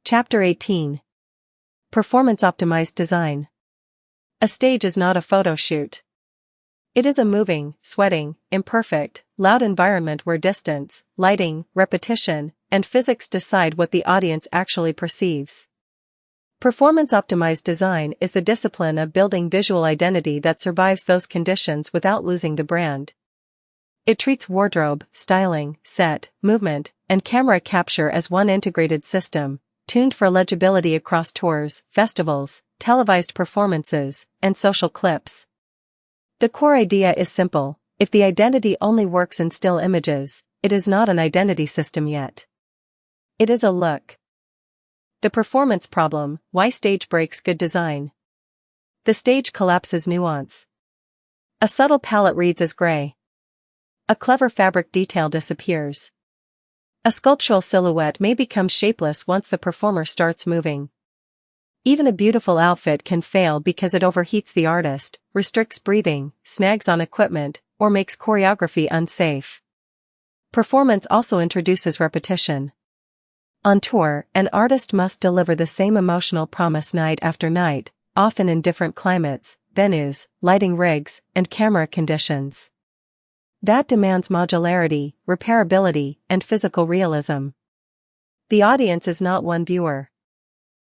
Chapter 18. Performance-optimized design. A stage is not a photo shoot. It is a moving, sweating, imperfect, loud environment where distance, lighting, repetition, and physics decide what the audience actually perceives. Performance-optimized design is the discipline of building visual identity that survives those conditions without losing the brand. It treats wardrobe, styling, set, movement, and camera capture as one integrated system, tuned for legibility across tours, festivals, televised performances, and social clips. The core idea is simple: if the identity only works in still images, it is not an identity system yet. It is a look. The performance problem: why stage breaks good design. The stage collapses nuance. A subtle palette reads as gray. A clever fabric detail disappears. A sculptural silhouette may become shapeless once the performer starts moving. Even a beautiful outfit can fail because it overheats the artist, restricts breathing, snags on equipment, or makes choreography unsafe. Performance also introduces repetition. On tour, an artist must deliver the same emotional promise night after night, often in different climates, venues, lighting rigs, and camera conditions. That demands modularity, repairability, and physical realism. The audience is not one viewer.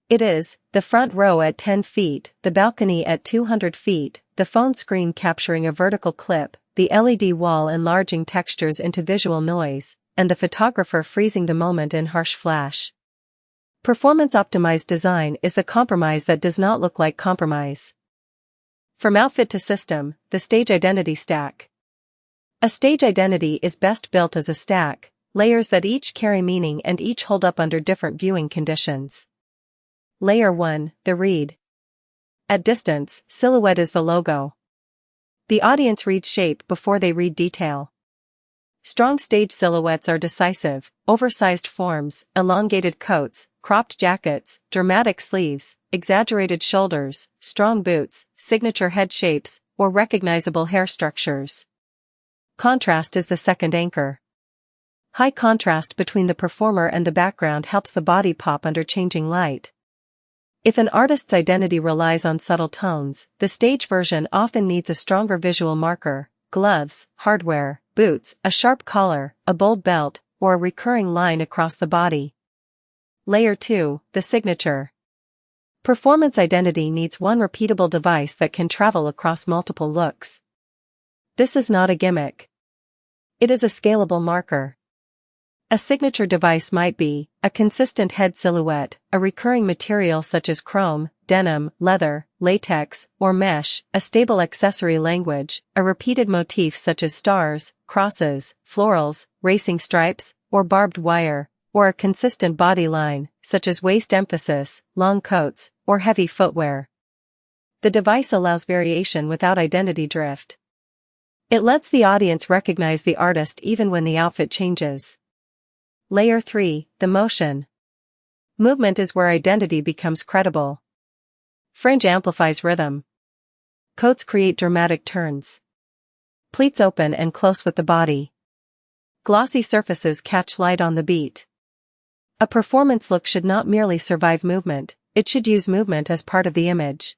It is the front row at 10 feet, the balcony at 200 feet, the phone screen capturing a vertical clip, the LED wall enlarging textures into visual noise, and the photographer freezing the moment in harsh flash. Performance-optimized design is the compromise that does not look like compromise. From outfit to system, the stage identity stack. A stage identity is best built as a stack, layers that each carry meaning and each hold up under different viewing conditions. Layer 1, the read. At distance, silhouette is the logo. The audience reads shape before they read detail. Strong stage silhouettes are decisive: oversized forms, elongated coats, cropped jackets, dramatic sleeves, exaggerated shoulders, strong boots, signature head shapes, or recognizable hair structures. Contrast is the second anchor. High contrast between the performer and the background helps the body pop under changing light. If an artist's identity relies on subtle tones, the stage version often needs a stronger visual marker: gloves, hardware, boots, a sharp collar, a bold belt, or a recurring line across the body. Layer 2, the signature. Performance identity needs one repeatable device that can travel across multiple looks. This is not a gimmick. It is a scalable marker. A signature device might be a consistent head silhouette, a recurring material such as chrome, denim, leather, latex, or mesh, a stable accessory language, a repeated motif such as stars, crosses, florals, racing stripes, or barbed wire, or a consistent body line, such as waist emphasis, long coats, or heavy footwear. The device allows variation without identity drift. It lets the audience recognize the artist even when the outfit changes. Layer 3, the motion. Movement is where identity becomes credible. Fringe amplifies rhythm. Coats create dramatic turns. Pleats open and close with the body. Glossy surfaces catch light on the beat. A performance look should not merely survive movement, it should use movement as part of the image.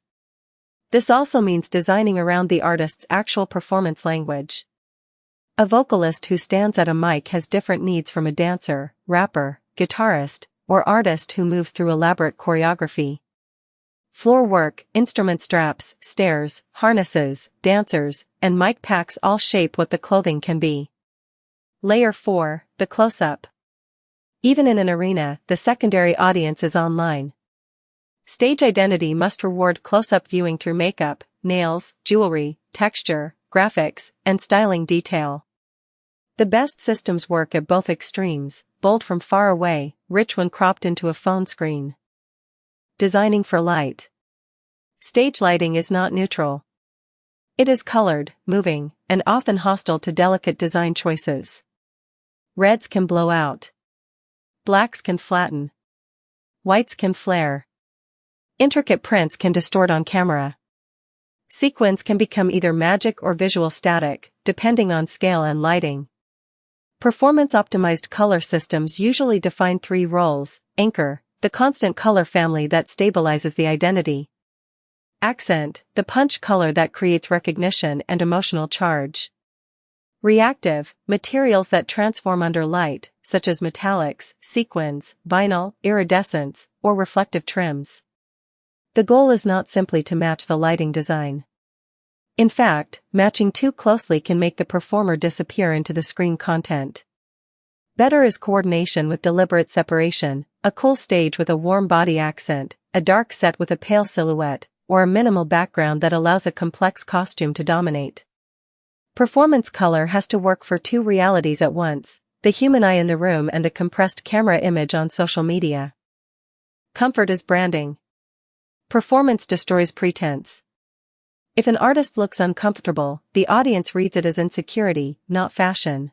This also means designing around the artist's actual performance language. A vocalist who stands at a mic has different needs from a dancer, rapper, guitarist, or artist who moves through elaborate choreography. Floor work, instrument straps, stairs, harnesses, dancers, and mic packs all shape what the clothing can be. Layer 4, the close-up. Even in an arena, the secondary audience is online. Stage identity must reward close-up viewing through makeup, nails, jewelry, texture, graphics, and styling detail. The best systems work at both extremes: bold from far away, rich when cropped into a phone screen. Designing for light. Stage lighting is not neutral. It is colored, moving, and often hostile to delicate design choices. Reds can blow out. Blacks can flatten. Whites can flare. Intricate prints can distort on camera. Sequins can become either magic or visual static, depending on scale and lighting. Performance-optimized color systems usually define three roles: anchor, the constant color family that stabilizes the identity. Accent, the punch color that creates recognition and emotional charge. Reactive, materials that transform under light, such as metallics, sequins, vinyl, iridescence, or reflective trims. The goal is not simply to match the lighting design. In fact, matching too closely can make the performer disappear into the screen content. Better is coordination with deliberate separation, a cool stage with a warm body accent, a dark set with a pale silhouette, or a minimal background that allows a complex costume to dominate. Performance color has to work for two realities at once, the human eye in the room and the compressed camera image on social media. Comfort is branding. Performance destroys pretense. If an artist looks uncomfortable, the audience reads it as insecurity, not fashion.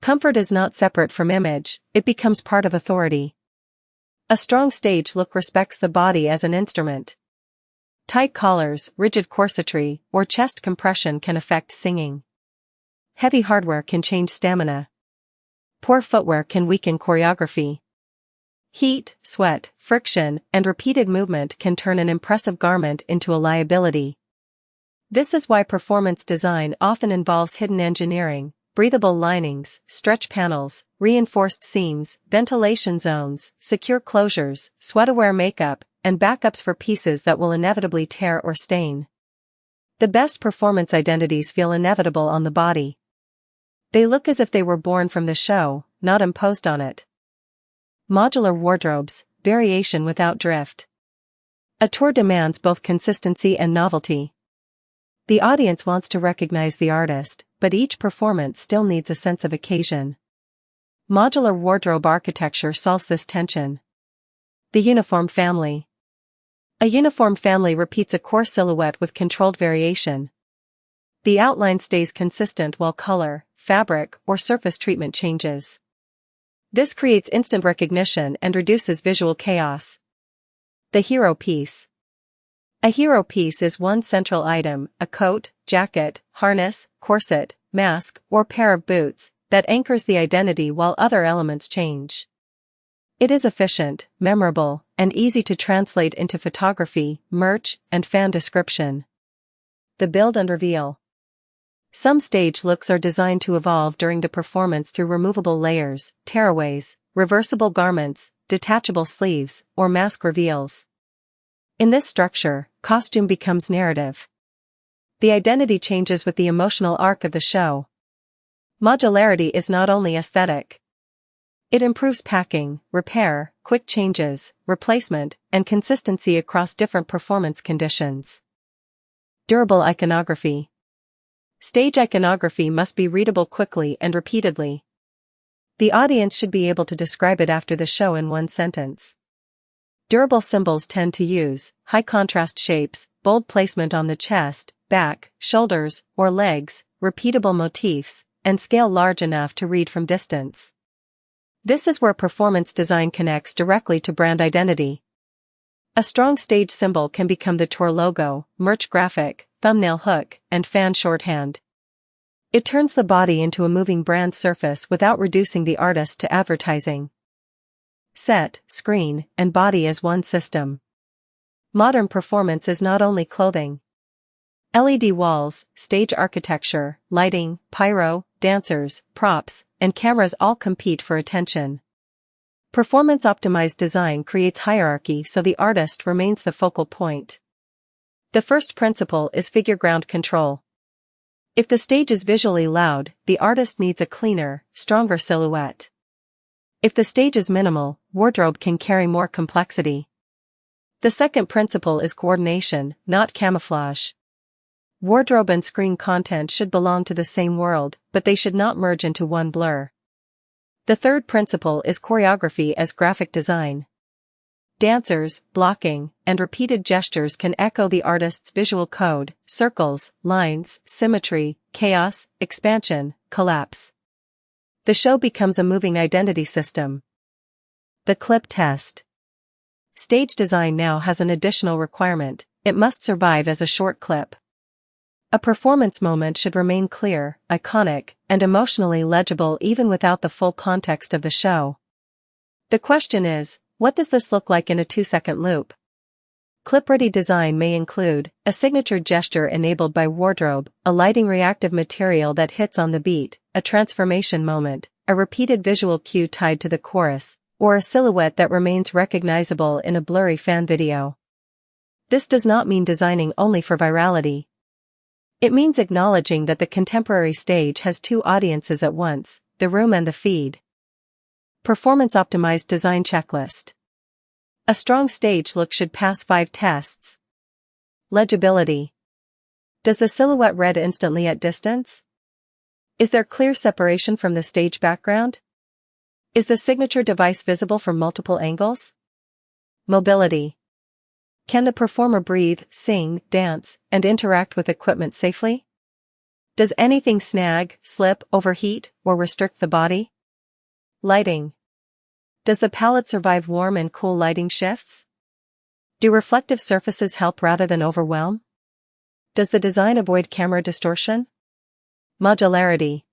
Comfort is not separate from image, it becomes part of authority. A strong stage look respects the body as an instrument. Tight collars, rigid corsetry, or chest compression can affect singing. Heavy hardware can change stamina. Poor footwear can weaken choreography. Heat, sweat, friction, and repeated movement can turn an impressive garment into a liability. This is why performance design often involves hidden engineering, breathable linings, stretch panels, reinforced seams, ventilation zones, secure closures, sweat-aware makeup, and backups for pieces that will inevitably tear or stain. The best performance identities feel inevitable on the body. They look as if they were born from the show, not imposed on it. Modular wardrobes, variation without drift. A tour demands both consistency and novelty. The audience wants to recognize the artist, but each performance still needs a sense of occasion. Modular wardrobe architecture solves this tension. The uniform family. A uniform family repeats a core silhouette with controlled variation. The outline stays consistent while color, fabric, or surface treatment changes. This creates instant recognition and reduces visual chaos. The hero piece. A hero piece is one central item, a coat, jacket, harness, corset, mask, or pair of boots, that anchors the identity while other elements change. It is efficient, memorable, and easy to translate into photography, merch, and fan description. The build and reveal. Some stage looks are designed to evolve during the performance through removable layers, tearaways, reversible garments, detachable sleeves, or mask reveals. In this structure, costume becomes narrative. The identity changes with the emotional arc of the show. Modularity is not only aesthetic. It improves packing, repair, quick changes, replacement, and consistency across different performance conditions. Durable iconography. Stage iconography must be readable quickly and repeatedly. The audience should be able to describe it after the show in one sentence. Durable symbols tend to use high contrast shapes, bold placement on the chest, back, shoulders, or legs, repeatable motifs, and scale large enough to read from distance. This is where performance design connects directly to brand identity. A strong stage symbol can become the tour logo, merch graphic, thumbnail hook, and fan shorthand. It turns the body into a moving brand surface without reducing the artist to advertising. Set, screen, and body as one system. Modern performance is not only clothing. LED walls, stage architecture, lighting, pyro, dancers, props, and cameras all compete for attention. Performance-optimized design creates hierarchy so the artist remains the focal point. The first principle is figure ground control. If the stage is visually loud, the artist needs a cleaner, stronger silhouette. If the stage is minimal, wardrobe can carry more complexity. The second principle is coordination, not camouflage. Wardrobe and screen content should belong to the same world, but they should not merge into one blur. The third principle is choreography as graphic design. Dancers, blocking, and repeated gestures can echo the artist's visual code: circles, lines, symmetry, chaos, expansion, collapse. The show becomes a moving identity system. The clip test. Stage design now has an additional requirement: it must survive as a short clip. A performance moment should remain clear, iconic, and emotionally legible even without the full context of the show. The question is, What does this look like in a 2-second loop? Clip-ready design may include a signature gesture enabled by wardrobe, a lighting reactive material that hits on the beat, a transformation moment, a repeated visual cue tied to the chorus, or a silhouette that remains recognizable in a blurry fan video. This does not mean designing only for virality. It means acknowledging that the contemporary stage has two audiences at once, the room and the feed. Performance-optimized design checklist. A strong stage look should pass 5 tests. Legibility. Does the silhouette read instantly at distance? Is there clear separation from the stage background? Is the signature device visible from multiple angles? Mobility. Can the performer breathe, sing, dance, and interact with equipment safely? Does anything snag, slip, overheat, or restrict the body? Lighting. Does the palette survive warm and cool lighting shifts? Do reflective surfaces help rather than overwhelm? Does the design avoid camera distortion? Modularity.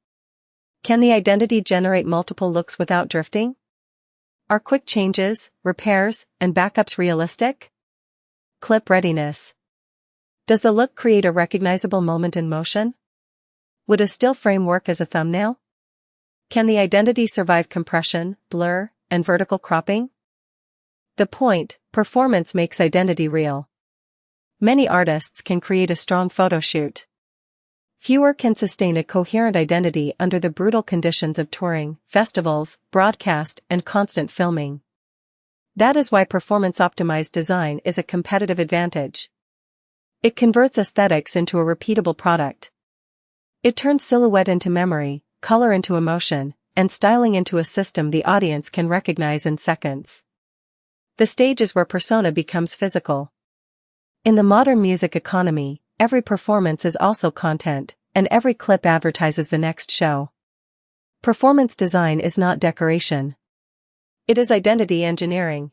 Can the identity generate multiple looks without drifting? Are quick changes, repairs, and backups realistic? Clip readiness. Does the look create a recognizable moment in motion? Would a still frame work as a thumbnail? Can the identity survive compression, blur, and vertical cropping? The point, performance makes identity real. Many artists can create a strong photo shoot. Fewer can sustain a coherent identity under the brutal conditions of touring, festivals, broadcast, and constant filming. That is why performance-optimized design is a competitive advantage. It converts aesthetics into a repeatable product. It turns silhouette into memory, color into emotion, and styling into a system the audience can recognize in seconds. The stage is where persona becomes physical. In the modern music economy, every performance is also content, and every clip advertises the next show. Performance design is not decoration. It is identity engineering.